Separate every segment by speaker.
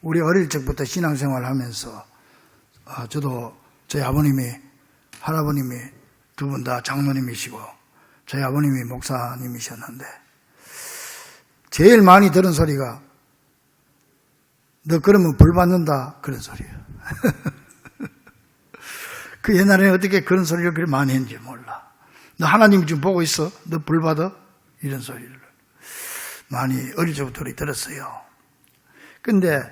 Speaker 1: 우리 어릴 적부터 신앙생활 하면서 저도 저희 아버님이, 할아버님이 두 분 다 장로님이시고 저희 아버님이 목사님이셨는데 제일 많이 들은 소리가 너 그러면 벌 받는다 그런 소리예요. 그 옛날에 어떻게 그런 소리를 그렇게 많이 했는지 몰라. 너 하나님 지금 보고 있어? 너 벌 받아? 이런 소리를 많이 어릴 적부터 들었어요. 근데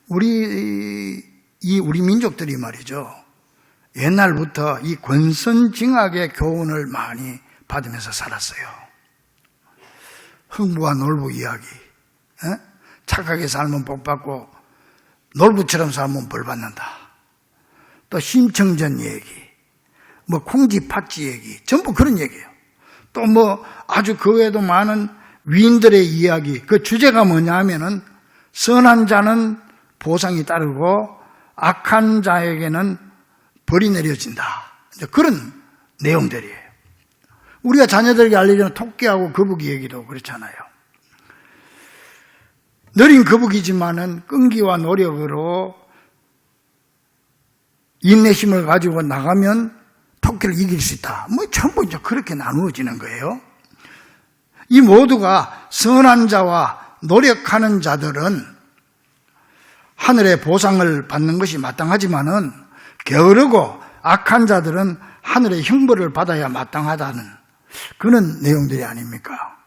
Speaker 1: 우리 민족들이 말이죠, 옛날부터 이 권선징악의 교훈을 많이 받으면서 살았어요. 흥부와 놀부 이야기, 착하게 살면 복 받고 놀부처럼 살면 벌 받는다. 또 심청전 얘기, 뭐 콩지 팥지 얘기, 전부 그런 얘기예요. 또 뭐 아주 그 외에도 많은 위인들의 이야기, 그 주제가 뭐냐 하면은 선한 자는 보상이 따르고 악한 자에게는 벌이 내려진다. 그런 내용들이에요. 우리가 자녀들에게 알려주는 토끼하고 거북이 얘기도 그렇잖아요. 느린 거북이지만은 끈기와 노력으로 인내심을 가지고 나가면 토끼를 이길 수 있다. 뭐 전부 이제 그렇게 나누어지는 거예요. 이 모두가 선한 자와 노력하는 자들은 하늘의 보상을 받는 것이 마땅하지만은 게으르고 악한 자들은 하늘의 형벌을 받아야 마땅하다는 그런 내용들이 아닙니까?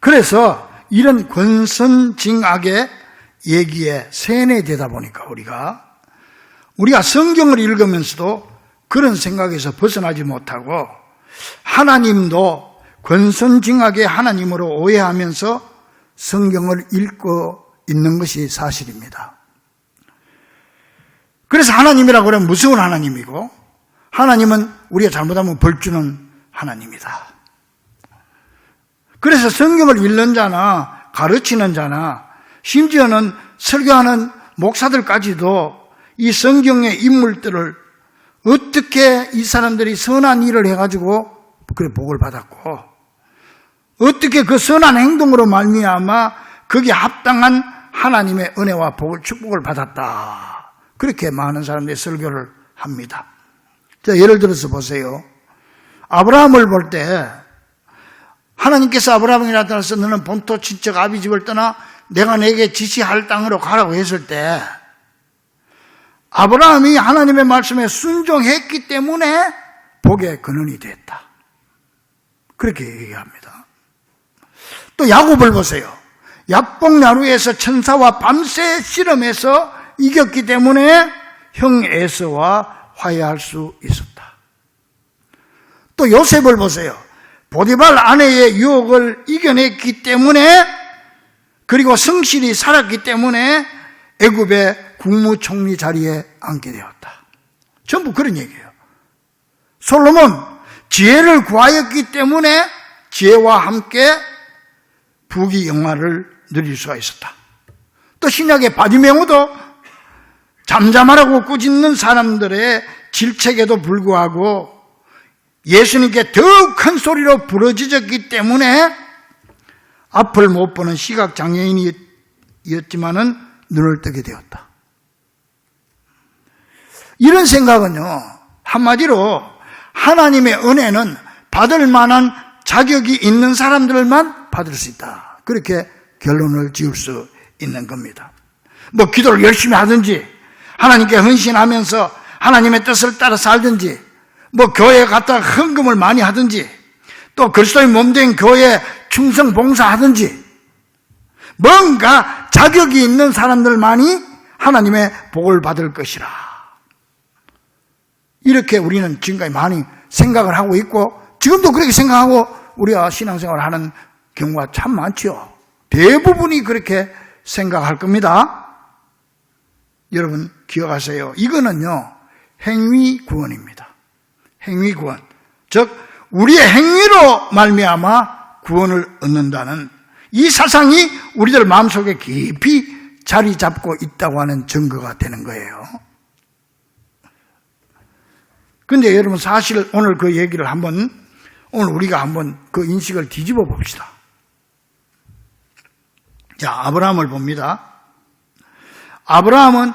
Speaker 1: 그래서 이런 권선징악의 얘기에 세뇌되다 보니까 우리가 성경을 읽으면서도 그런 생각에서 벗어나지 못하고 하나님도 권선징악의 하나님으로 오해하면서 성경을 읽고 있는 것이 사실입니다. 그래서 하나님이라고 하면 무서운 하나님이고 하나님은 우리가 잘못하면 벌 주는 하나님이다. 그래서 성경을 읽는 자나 가르치는 자나 심지어는 설교하는 목사들까지도 이 성경의 인물들을 어떻게 이 사람들이 선한 일을 해가지고 그래 복을 받았고 어떻게 그 선한 행동으로 말미암아 거기에 합당한 하나님의 은혜와 복을 축복을 받았다. 그렇게 많은 사람들이 설교를 합니다. 자, 예를 들어서 보세요. 아브라함을 볼 때 하나님께서 아브라함에게 나타나서 너는 본토 친척 아비집을 떠나 내가 내게 지시할 땅으로 가라고 했을 때 아브라함이 하나님의 말씀에 순종했기 때문에 복의 근원이 됐다. 그렇게 얘기합니다. 또 야곱을 보세요. 약복야루에서 천사와 밤새 씨름해서 이겼기 때문에 형 에서와 화해할 수 있었다. 또 요셉을 보세요. 보디발 아내의 유혹을 이겨냈기 때문에 그리고 성실히 살았기 때문에 애굽의 국무총리 자리에 앉게 되었다. 전부 그런 얘기예요. 솔로몬 지혜를 구하였기 때문에 지혜와 함께 부귀 영화를 누릴 수가 있었다. 또 신약의 바디메오도 잠잠하라고 꾸짖는 사람들의 질책에도 불구하고 예수님께 더욱 큰 소리로 부르짖었기 때문에 앞을 못 보는 시각장애인이었지만은 눈을 뜨게 되었다. 이런 생각은요, 한마디로 하나님의 은혜는 받을 만한 자격이 있는 사람들만 받을 수 있다. 그렇게 결론을 지을 수 있는 겁니다. 뭐 기도를 열심히 하든지 하나님께 헌신하면서 하나님의 뜻을 따라 살든지 뭐 교회에 갔다가 헌금을 많이 하든지 또 그리스도의 몸된 교회에 충성 봉사하든지 뭔가 자격이 있는 사람들만이 하나님의 복을 받을 것이라. 이렇게 우리는 지금까지 많이 생각을 하고 있고 지금도 그렇게 생각하고 우리가 신앙생활을 하는 경우가 참 많죠. 대부분이 그렇게 생각할 겁니다. 여러분 기억하세요. 이거는요 행위구원입니다. 행위구원, 즉 우리의 행위로 말미암아 구원을 얻는다는 이 사상이 우리들 마음속에 깊이 자리 잡고 있다고 하는 증거가 되는 거예요. 그런데 여러분 사실 오늘 그 얘기를 오늘 우리가 한번 그 인식을 뒤집어 봅시다. 자, 아브라함을 봅니다. 아브라함은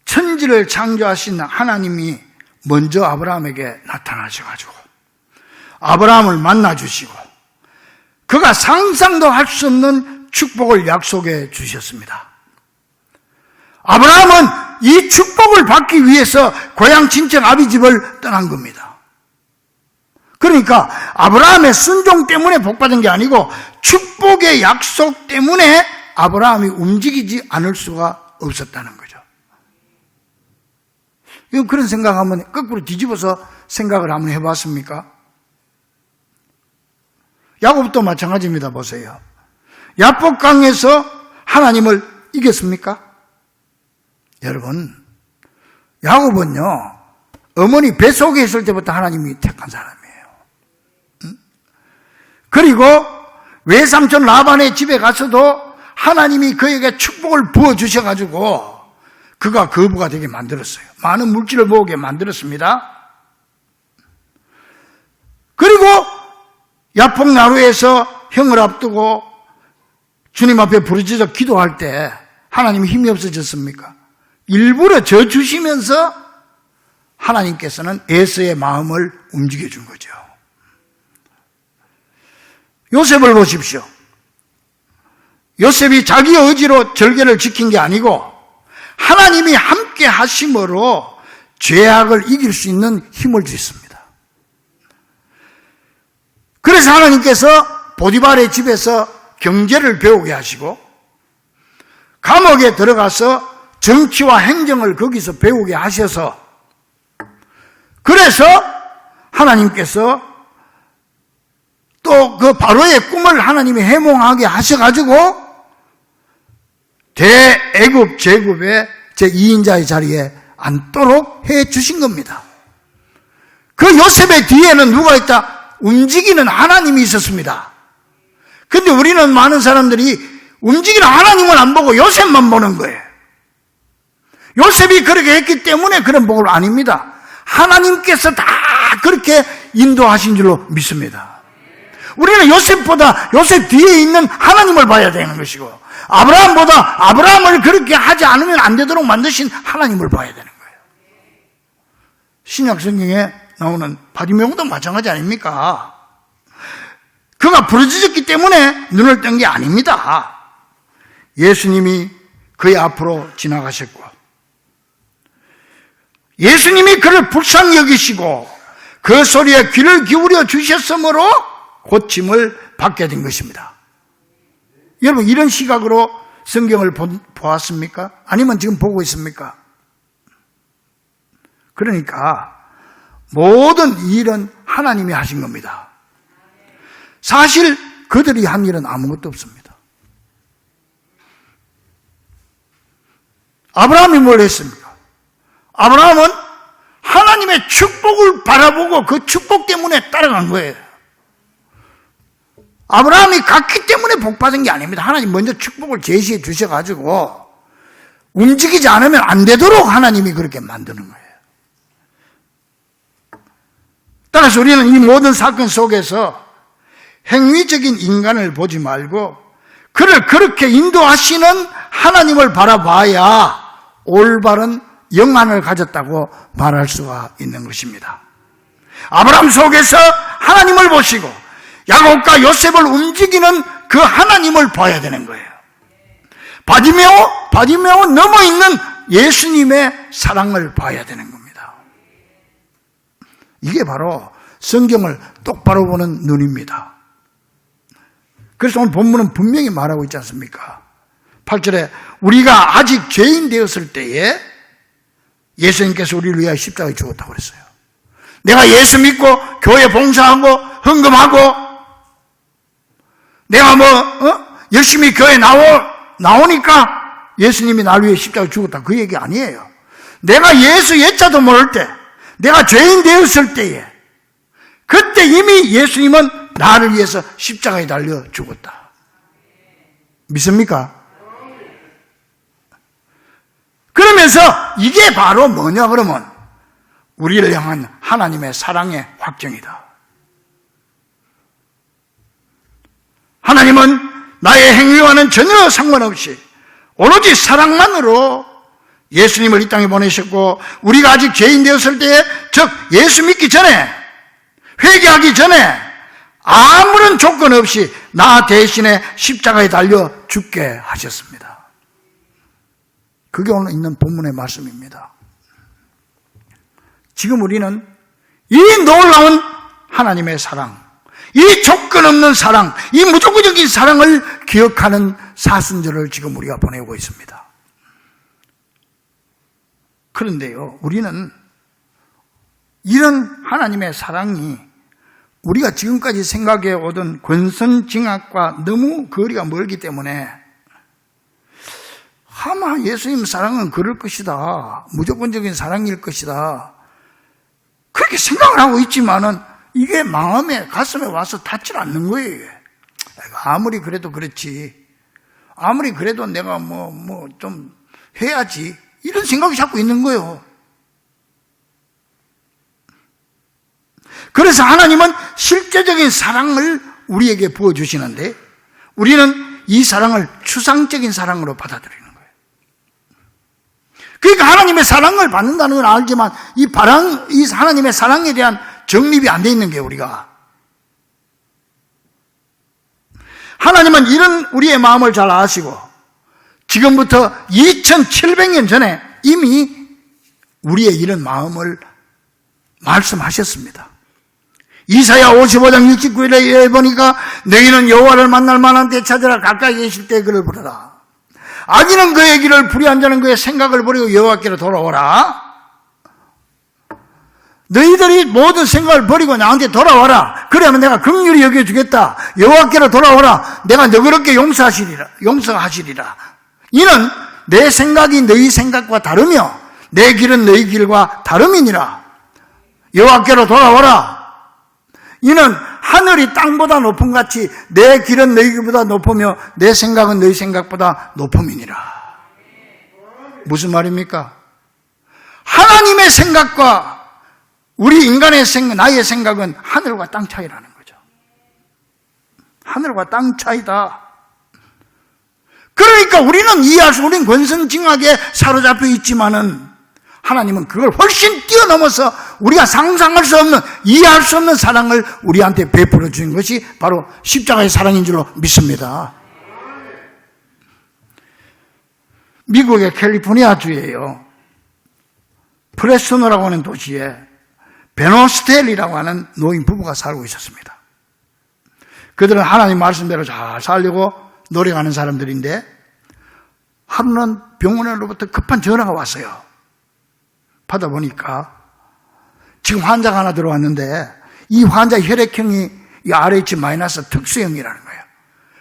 Speaker 1: 천지를 창조하신 하나님이 먼저 아브라함에게 나타나셔가지고 아브라함을 만나주시고 그가 상상도 할 수 없는 축복을 약속해 주셨습니다. 아브라함은 이 축복을 받기 위해서 고향 친척 아비집을 떠난 겁니다. 그러니까 아브라함의 순종 때문에 복받은 게 아니고 축복의 약속 때문에 아브라함이 움직이지 않을 수가 없었다는 거죠. 그런 생각하면 거꾸로 뒤집어서 생각을 한번 해봤습니까? 야곱도 마찬가지입니다. 보세요. 야복강에서 하나님을 이겼습니까? 여러분, 야곱은요, 어머니 뱃속에 있을 때부터 하나님이 택한 사람이에요. 그리고 외삼촌 라반의 집에 가서도 하나님이 그에게 축복을 부어주셔가지고 그가 거부가 되게 만들었어요. 많은 물질을 모으게 만들었습니다. 그리고 야복나루에서 형을 앞두고 주님 앞에 부르짖어 기도할 때 하나님이 힘이 없어졌습니까? 일부러 져 주시면서 하나님께서는 에서의 마음을 움직여 준 거죠. 요셉을 보십시오. 요셉이 자기 의지로 절개를 지킨 게 아니고 하나님이 함께 하심으로 죄악을 이길 수 있는 힘을 주셨습니다. 그래서 하나님께서 보디발의 집에서 경제를 배우게 하시고 감옥에 들어가서 정치와 행정을 거기서 배우게 하셔서 그래서 하나님께서 또 그 바로의 꿈을 하나님이 해몽하게 하셔가지고 대애굽 제국의 제2인자의 자리에 앉도록 해 주신 겁니다. 그 요셉의 뒤에는 누가 있다? 움직이는 하나님이 있었습니다. 근데 우리는 많은 사람들이 움직이는 하나님을 안 보고 요셉만 보는 거예요. 요셉이 그렇게 했기 때문에 그런 복을 아닙니다. 하나님께서 다 그렇게 인도하신 줄로 믿습니다. 우리는 요셉보다 요셉 뒤에 있는 하나님을 봐야 되는 것이고 아브라함보다 아브라함을 그렇게 하지 않으면 안 되도록 만드신 하나님을 봐야 되는 거예요. 신약 성경에 나오는 바디메오도 마찬가지 아닙니까? 그가 부르짖었기 때문에 눈을 뜬 게 아닙니다. 예수님이 그의 앞으로 지나가셨고 예수님이 그를 불쌍히 여기시고 그 소리에 귀를 기울여 주셨으므로 고침을 받게 된 것입니다. 여러분 이런 시각으로 성경을 보았습니까? 아니면 지금 보고 있습니까? 그러니까 모든 일은 하나님이 하신 겁니다. 사실 그들이 한 일은 아무것도 없습니다. 아브라함이 뭘 했습니까? 아브라함은 하나님의 축복을 바라보고 그 축복 때문에 따라간 거예요. 아브라함이 갔기 때문에 복받은 게 아닙니다. 하나님 먼저 축복을 제시해 주셔가지고 움직이지 않으면 안 되도록 하나님이 그렇게 만드는 거예요. 따라서 우리는 이 모든 사건 속에서 행위적인 인간을 보지 말고 그를 그렇게 인도하시는 하나님을 바라봐야 올바른 영안을 가졌다고 말할 수가 있는 것입니다. 아브라함 속에서 하나님을 보시고 야곱과 요셉을 움직이는 그 하나님을 봐야 되는 거예요. 바디메오 넘어 있는 예수님의 사랑을 봐야 되는 겁니다. 이게 바로 성경을 똑바로 보는 눈입니다. 그래서 오늘 본문은 분명히 말하고 있지 않습니까? 8절에 우리가 아직 죄인 되었을 때에 예수님께서 우리를 위하여 십자가에 죽었다고 그랬어요. 내가 예수 믿고 교회 봉사하고 헌금하고 내가 열심히 교회 나오니까 예수님이 나를 위해 십자가에 죽었다. 그 얘기 아니에요. 내가 예수 예자도 모를 때, 내가 죄인 되었을 때에, 그때 이미 예수님은 나를 위해서 십자가에 달려 죽었다. 믿습니까? 그러면서 이게 바로 뭐냐 그러면 우리를 향한 하나님의 사랑의 확정이다. 하나님은 나의 행위와는 전혀 상관없이 오로지 사랑만으로 예수님을 이 땅에 보내셨고, 우리가 아직 죄인 되었을 때에, 즉 예수 믿기 전에, 회개하기 전에 아무런 조건 없이 나 대신에 십자가에 달려 죽게 하셨습니다. 그게 오늘 있는 본문의 말씀입니다. 지금 우리는 이 놀라운 하나님의 사랑, 이 조건 없는 사랑, 이 무조건적인 사랑을 기억하는 사순절을 지금 우리가 보내고 있습니다. 그런데요, 우리는 이런 하나님의 사랑이 우리가 지금까지 생각해 오던 권선징악과 너무 거리가 멀기 때문에 아마 예수님 사랑은 그럴 것이다, 무조건적인 사랑일 것이다, 그렇게 생각을 하고 있지만은 이게 마음에, 가슴에 와서 닿질 않는 거예요. 아무리 그래도 그렇지, 아무리 그래도 내가 좀 해야지, 이런 생각이 자꾸 있는 거예요. 그래서 하나님은 실제적인 사랑을 우리에게 부어주시는데, 우리는 이 사랑을 추상적인 사랑으로 받아들이는 거예요. 그러니까 하나님의 사랑을 받는다는 건 알지만 이 하나님의 사랑에 대한 정립이 안 돼 있는 게 우리가. 하나님은 이런 우리의 마음을 잘 아시고 지금부터 2700년 전에 이미 우리의 이런 마음을 말씀하셨습니다. 이사야 55장 69절에 보니까 너희는 여호와를 만날 만한 때 찾으라, 가까이 계실 때 그를 부르라. 악인은 그의 길을, 불의한 자는 그의 생각을 버리고 여호와께로 돌아오라. 너희들이 모든 생각을 버리고 나한테 돌아와라. 그러면 내가 긍휼히 여겨주겠다. 여호와께로 돌아오라. 내가 너그럽게 용서하시리라. 이는 내 생각이 너희 생각과 다르며 내 길은 너희 길과 다름이니라. 여호와께로 돌아오라. 이는 하늘이 땅보다 높음 같이 내 길은 너희 길보다 높으며 내 생각은 너희 생각보다 높음이니라. 무슨 말입니까? 하나님의 생각과 우리 인간의 생각, 나의 생각은 하늘과 땅 차이라는 거죠. 하늘과 땅 차이다. 그러니까 우리는 권선징악에 사로잡혀 있지만은 하나님은 그걸 훨씬 뛰어넘어서 우리가 상상할 수 없는, 이해할 수 없는 사랑을 우리한테 베풀어 주신 것이 바로 십자가의 사랑인 줄로 믿습니다. 미국의 캘리포니아주에요, 프레스노라고 하는 도시에 베노스텔이라고 하는 노인 부부가 살고 있었습니다. 그들은 하나님 말씀대로 잘 살려고 노력하는 사람들인데, 하루는 병원으로부터 급한 전화가 왔어요. 받아보니까 지금 환자가 하나 들어왔는데 이 환자 혈액형이 RH- 특수형이라는 거예요.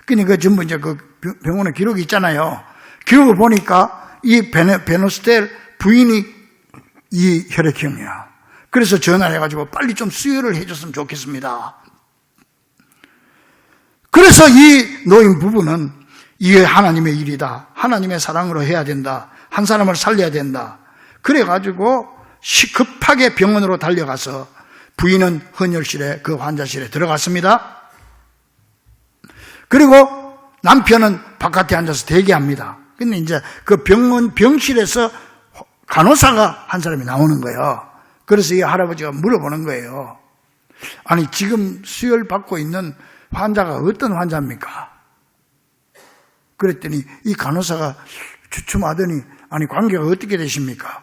Speaker 1: 그러니까 전부 이제 그 병원에 기록이 있잖아요. 기록을 보니까 이 베노스텔 부인이 이 혈액형이야. 그래서 전화를 해가지고 빨리 좀 수혈을 해줬으면 좋겠습니다. 그래서 이 노인 부부는 이게 하나님의 일이다, 하나님의 사랑으로 해야 된다, 한 사람을 살려야 된다, 그래가지고 급하게 병원으로 달려가서 부인은 헌혈실에, 그 환자실에 들어갔습니다. 그리고 남편은 바깥에 앉아서 대기합니다. 근데 이제 그 병실에서 간호사가 한 사람이 나오는 거예요. 그래서 이 할아버지가 물어보는 거예요. 아니, 지금 수혈 받고 있는 환자가 어떤 환자입니까? 그랬더니 이 간호사가 주춤하더니, 아니, 관계가 어떻게 되십니까?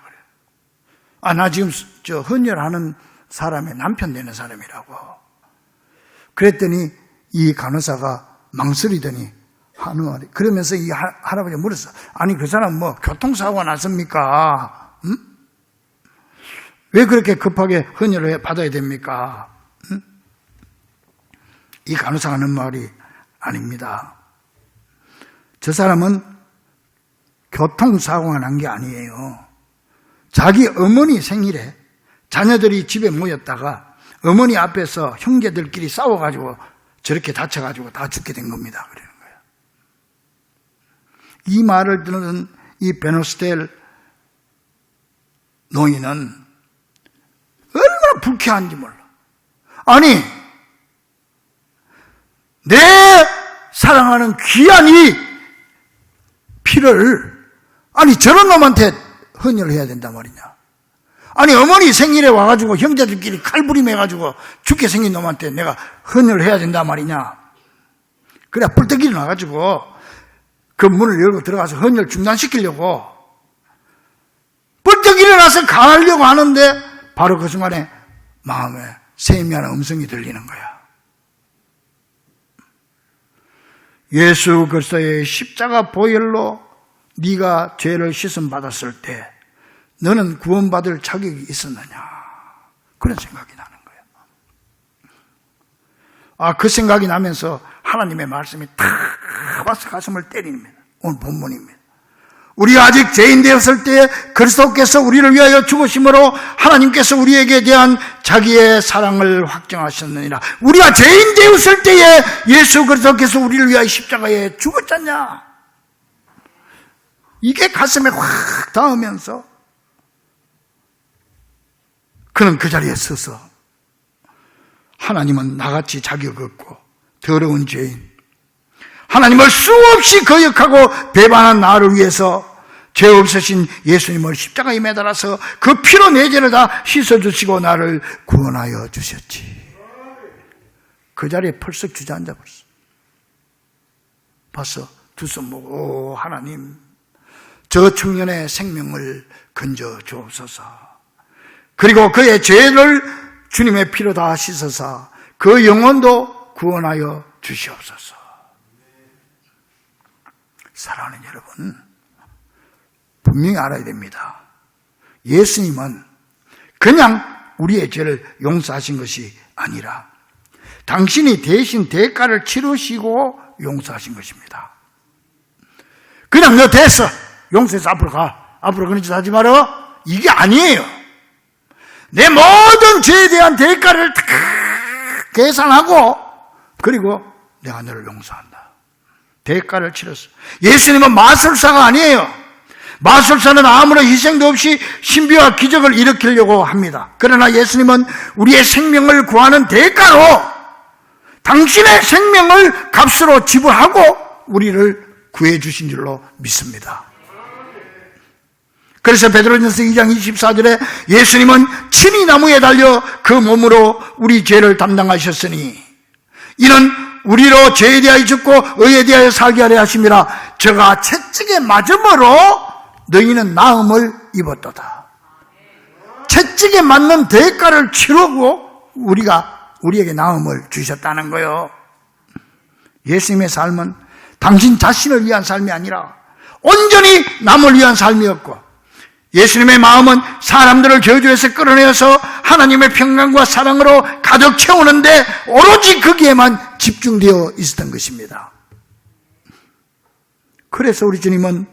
Speaker 1: 나 지금 헌혈하는 사람의 남편 되는 사람이라고. 그랬더니 이 간호사가 망설이더니 그러면서 이 할아버지가 물었어. 아니, 그 사람 교통사고가 났습니까? 응? 왜 그렇게 급하게 헌혈을 받아야 됩니까? 응? 이 간호사가 하는 말이, 아닙니다. 저 사람은 교통사고가 난 게 아니에요. 자기 어머니 생일에 자녀들이 집에 모였다가 어머니 앞에서 형제들끼리 싸워가지고 저렇게 다쳐가지고 다 죽게 된 겁니다. 그러는 거예요. 이 말을 듣는 이 베노스텔 노인은 얼마나 불쾌한지 몰라. 아니, 내 사랑하는 귀한 이 피 피를 아니 저런 놈한테 헌혈해야 된단 말이냐. 아니 어머니 생일에 와가지고 형제들끼리 칼부림해가지고 죽게 생긴 놈한테 내가 헌혈해야 된단 말이냐. 그래 뿔떡 일어나가지고 그 문을 열고 들어가서 헌혈 중단시키려고 뿔떡 일어나서 가려고 하는데 바로 그 순간에 마음에 세미한 음성이 들리는 거야. 예수 그리스도의 십자가 보혈로 네가 죄를 씻음 받았을 때 너는 구원받을 자격이 있었느냐. 그런 생각이 나는 거야. 그 생각이 나면서 하나님의 말씀이 탁 와서 가슴을 때립니다. 오늘 본문입니다. 우리가 아직 죄인 되었을 때 그리스도께서 우리를 위하여 죽으심으로 하나님께서 우리에게 대한 자기의 사랑을 확정하셨느니라. 우리가 죄인 되었을 때에 예수 그리스도께서 우리를 위하여 십자가에 죽었잖냐. 이게 가슴에 확 닿으면서 그는 그 자리에 서서 하나님은 나같이 자격 없고 더러운 죄인, 하나님을 수없이 거역하고 배반한 나를 위해서 죄 없으신 예수님을 십자가에 매달아서 그 피로 내 죄를 다 씻어주시고 나를 구원하여 주셨지. 그 자리에 펄썩 주저앉아 버렸어. 봤어? 두 손 모으고 하나님 저 청년의 생명을 건져 주옵소서. 그리고 그의 죄를 주님의 피로 다 씻어서 그 영혼도 구원하여 주시옵소서. 사랑하는 여러분, 분명히 알아야 됩니다. 예수님은 그냥 우리의 죄를 용서하신 것이 아니라 당신이 대신 대가를 치르시고 용서하신 것입니다. 그냥 너 됐어, 용서해서 앞으로 가, 앞으로 그런 짓 하지 마라, 이게 아니에요. 내 모든 죄에 대한 대가를 다 계산하고 그리고 내가 너를 용서한다. 대가를 치렀어. 예수님은 마술사가 아니에요. 마술사는 아무런 희생도 없이 신비와 기적을 일으키려고 합니다. 그러나 예수님은 우리의 생명을 구하는 대가로 당신의 생명을 값으로 지불하고 우리를 구해 주신 줄로 믿습니다. 그래서 베드로전서 2장 24절에 예수님은 친히 나무에 달려 그 몸으로 우리 죄를 담당하셨으니 이는 우리로 죄에 대하여 죽고 의에 대하여 살게 하려 하심이라. 저가 채찍에 맞음으로 너희는 나음을 입었도다. 채찍에 맞는 대가를 치르고 우리에게 나음을 주셨다는 거예요. 예수님의 삶은 당신 자신을 위한 삶이 아니라 온전히 남을 위한 삶이었고, 예수님의 마음은 사람들을 저주에서 끌어내어서 하나님의 평강과 사랑으로 가득 채우는데 오로지 거기에만 집중되어 있었던 것입니다. 그래서 우리 주님은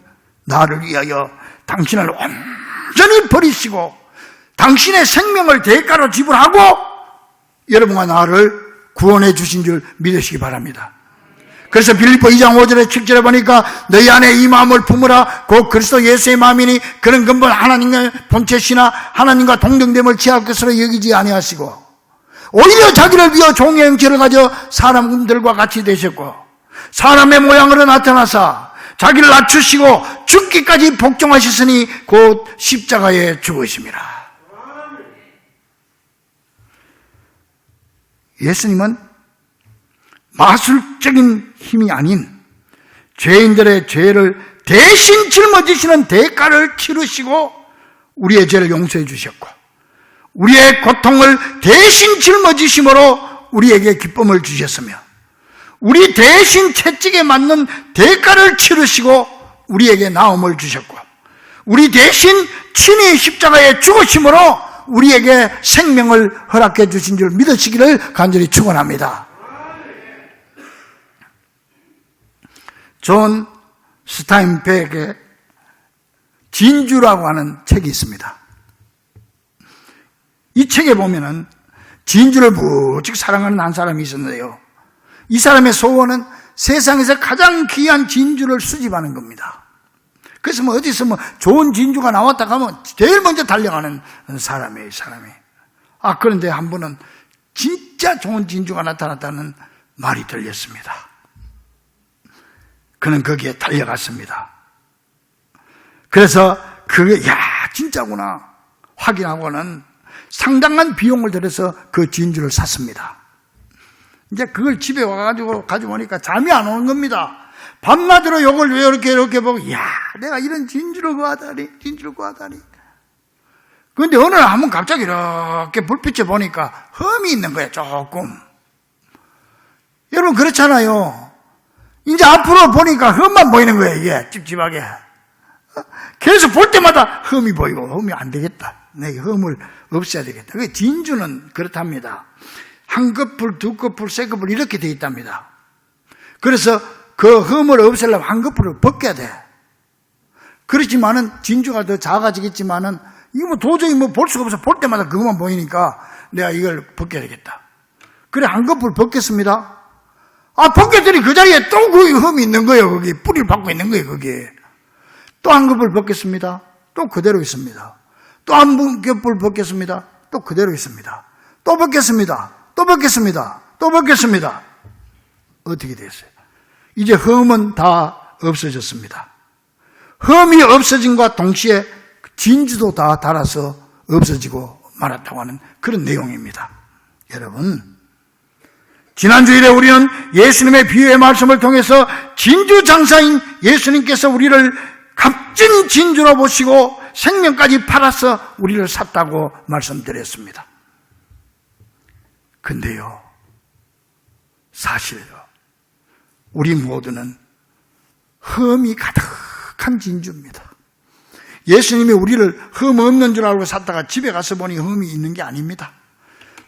Speaker 1: 나를 위하여 당신을 온전히 버리시고 당신의 생명을 대가로 지불하고 여러분과 나를 구원해 주신 줄 믿으시기 바랍니다. 그래서 빌립보 2장 5절에 7절에 보니까 너희 안에 이 마음을 품으라. 곧 그리스도 예수의 마음이니 그런 근본 하나님의 본체시나 하나님과 동등됨을 취할 것으로 여기지 아니하시고 오히려 자기를 비워 종의 형체를 가져 사람들과 같이 되셨고 사람의 모양으로 나타나사 자기를 낮추시고 죽기까지 복종하셨으니 곧 십자가에 죽으심이라. 예수님은 마술적인 힘이 아닌 죄인들의 죄를 대신 짊어지시는 대가를 치르시고 우리의 죄를 용서해 주셨고 우리의 고통을 대신 짊어지심으로 우리에게 기쁨을 주셨으며 우리 대신 채찍에 맞는 대가를 치르시고 우리에게 나음을 주셨고 우리 대신 친히 십자가에 죽으심으로 우리에게 생명을 허락해 주신 줄 믿으시기를 간절히 축원합니다. 존 스타인백의 진주라고 하는 책이 있습니다. 이 책에 보면은 진주를 무척 사랑하는 한 사람이 있었는데요. 이 사람의 소원은 세상에서 가장 귀한 진주를 수집하는 겁니다. 그래서 뭐 어디서 뭐 좋은 진주가 나왔다 하면 제일 먼저 달려가는 사람이에요, 사람이. 그런데 한 번은 진짜 좋은 진주가 나타났다는 말이 들렸습니다. 그는 거기에 달려갔습니다. 그래서 그게 진짜구나 확인하고는 상당한 비용을 들여서 그 진주를 샀습니다. 이제 그걸 집에 와가지고 가지고 오니까 잠이 안 오는 겁니다. 밤낮으로 이걸 왜 이렇게 보고, 내가 이런 진주를 구하다니. 그런데 어느 날 한번 갑자기 이렇게 불빛에 보니까 흠이 있는 거예요, 조금. 여러분, 그렇잖아요. 이제 앞으로 보니까 흠만 보이는 거예요, 이게. 찝찝하게. 계속 볼 때마다 흠이 보이고, 흠이 안 되겠다. 내가 흠을 없애야 되겠다. 그 진주는 그렇답니다. 한 커플, 두 커플, 세 커플 이렇게 돼 있답니다. 그래서 그 흠을 없애려면 한 커플을 벗겨야 돼. 그렇지만은 진주가 더 작아지겠지만은 이거 도저히 볼 수가 없어. 볼 때마다 그것만 보이니까 내가 이걸 벗겨야 되겠다. 그래 한 커플 벗겼습니다. 벗겼더니 그 자리에 또 그 흠이 있는 거예요. 거기 뿌리를 받고 있는 거예요. 거기에. 또 한 커플 벗겼습니다. 또 그대로 있습니다. 또 한 커플 벗겼습니다. 또 그대로 있습니다. 또 벗겼습니다. 또 벗겼습니다. 또 벗겼습니다. 어떻게 됐어요? 이제 흠은 다 없어졌습니다. 흠이 없어진과 동시에 진주도 다 닳아서 없어지고 말았다고 하는 그런 내용입니다. 여러분, 지난주일에 우리는 예수님의 비유의 말씀을 통해서 진주 장사인 예수님께서 우리를 값진 진주로 보시고 생명까지 팔아서 우리를 샀다고 말씀드렸습니다. 근데요, 사실 우리 모두는 흠이 가득한 진주입니다. 예수님이 우리를 흠 없는 줄 알고 샀다가 집에 가서 보니 흠이 있는 게 아닙니다.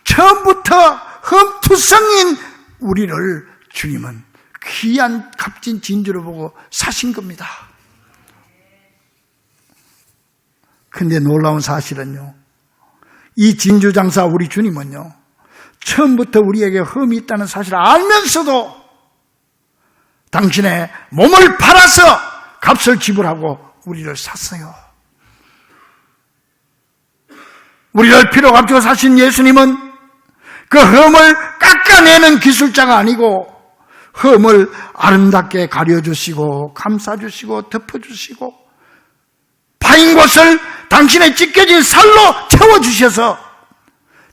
Speaker 1: 처음부터 흠투성인 우리를 주님은 귀한 값진 진주로 보고 사신 겁니다. 근데 놀라운 사실은요, 이 진주 장사 우리 주님은요, 처음부터 우리에게 흠이 있다는 사실을 알면서도 당신의 몸을 팔아서 값을 지불하고 우리를 샀어요. 우리를 피로 값주고 사신 예수님은 그 흠을 깎아내는 기술자가 아니고 흠을 아름답게 가려주시고 감싸주시고 덮어주시고 파인 곳을 당신의 찢겨진 살로 채워주셔서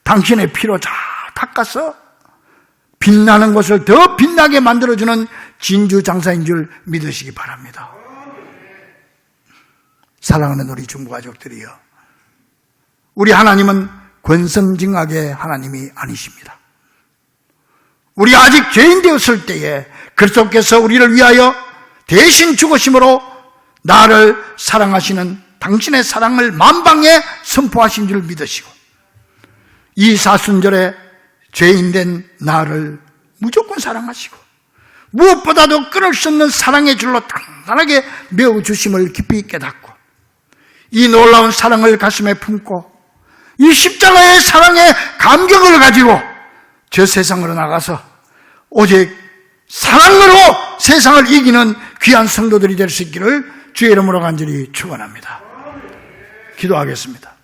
Speaker 1: 당신의 피로 잘 닦아서 빛나는 곳을 더 빛나게 만들어주는 진주 장사인 줄 믿으시기 바랍니다. 사랑하는 우리 중부가족들이여, 우리 하나님은 권성징악의 하나님이 아니십니다. 우리 아직 죄인 되었을 때에 그리스도께서 우리를 위하여 대신 죽으심으로 나를 사랑하시는 당신의 사랑을 만방에 선포하신 줄 믿으시고, 이 사순절에 죄인된 나를 무조건 사랑하시고 무엇보다도 끊을 수 없는 사랑의 줄로 단단하게 메어주심을 깊이 깨닫고 이 놀라운 사랑을 가슴에 품고 이 십자가의 사랑의 감격을 가지고 저 세상으로 나가서 오직 사랑으로 세상을 이기는 귀한 성도들이 될 수 있기를 주의 이름으로 간절히 축원합니다. 기도하겠습니다.